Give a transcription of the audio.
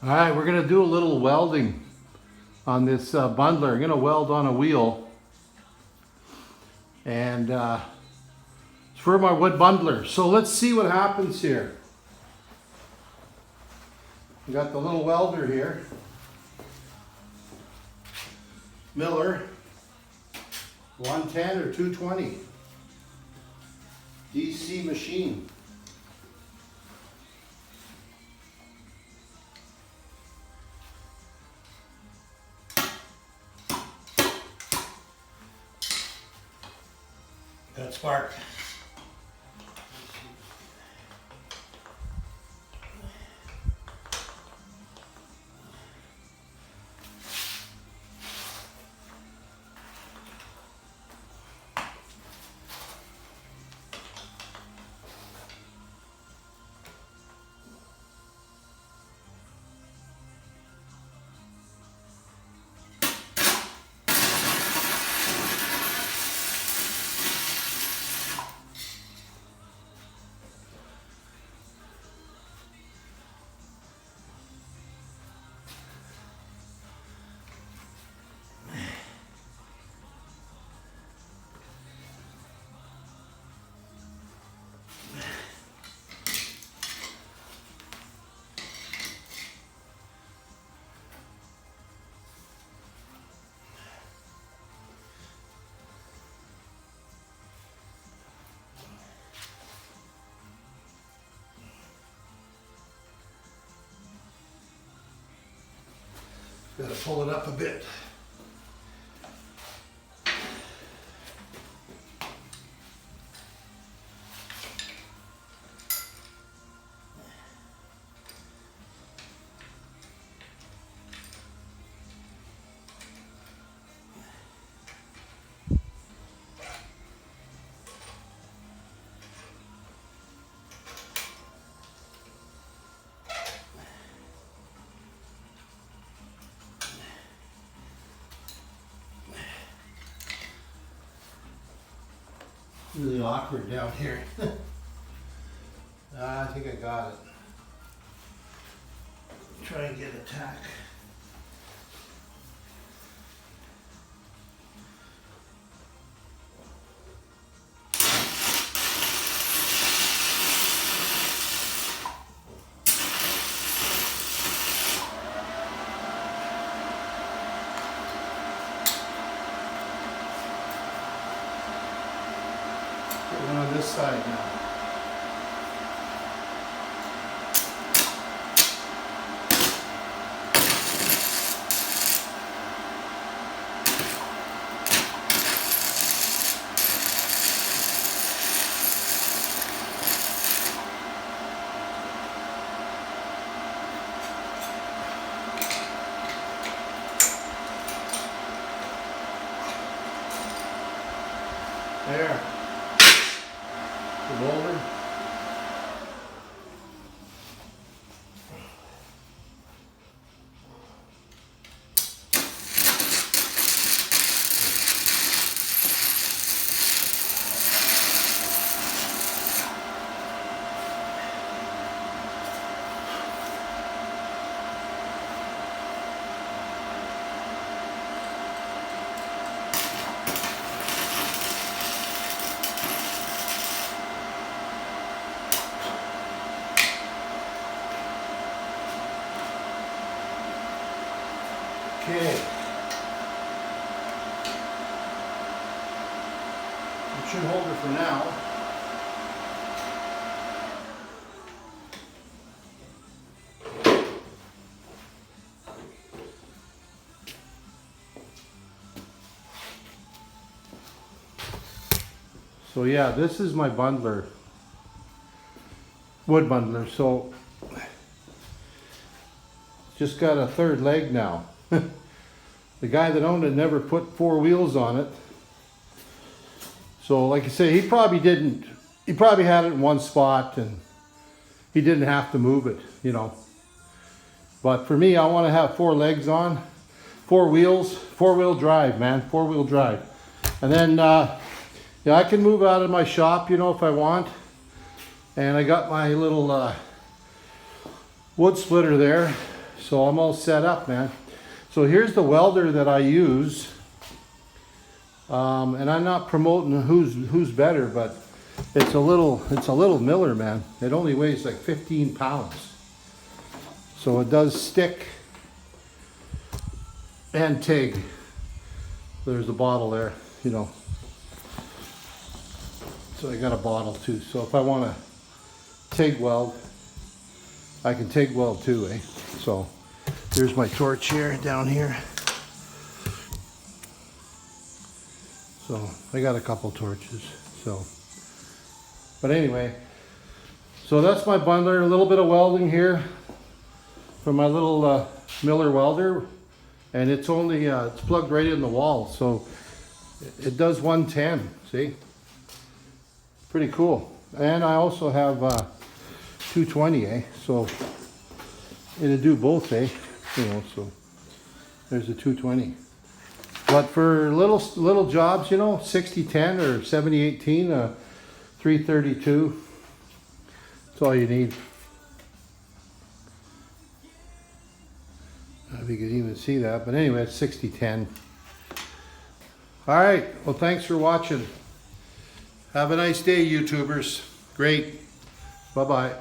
All right, we're gonna do a little welding on this bundler. I'm gonna weld on a wheel, and it's for my wood bundler. So let's see what happens here. We got the little welder here, Miller 110 or 220 DC machine. Got a spark. Got to pull it up a bit. Really awkward down here. I think I got it. Try and get a tack. Put one on this side now. There. The roller. Okay. It should hold her for now. So yeah, this is my bundler, wood bundler. So just got a third leg now. The guy that owned it never put four wheels on it. So like I say, he probably had it in one spot and he didn't have to move it, you know. But for me, I want to have four legs on, four wheels, four-wheel drive, man, four-wheel drive. And then, yeah, I can move out of my shop, you know, if I want. And I got my little wood splitter there. So I'm all set up, man. So here's the welder that I use. And I'm not promoting who's better, but it's a little Miller, man. It only weighs like 15 pounds. So it does stick and TIG. There's the bottle there, you know. So I got a bottle too. So if I want to TIG weld, I can TIG weld too, eh? So there's my torch here, down here. So I got a couple torches. So, but anyway, so that's my bundler. A little bit of welding here from my little Miller welder, and it's only it's plugged right in the wall. So it does 110. See, pretty cool. And I also have 220, eh? So it'll do both, eh? You know, so there's a 220. But for little jobs, you know, 60-10 or 70-18, 332. That's all you need. I don't know if you can even see that, but anyway, it's 60-10. All right, well, thanks for watching. Have a nice day, YouTubers. Great. Bye-bye.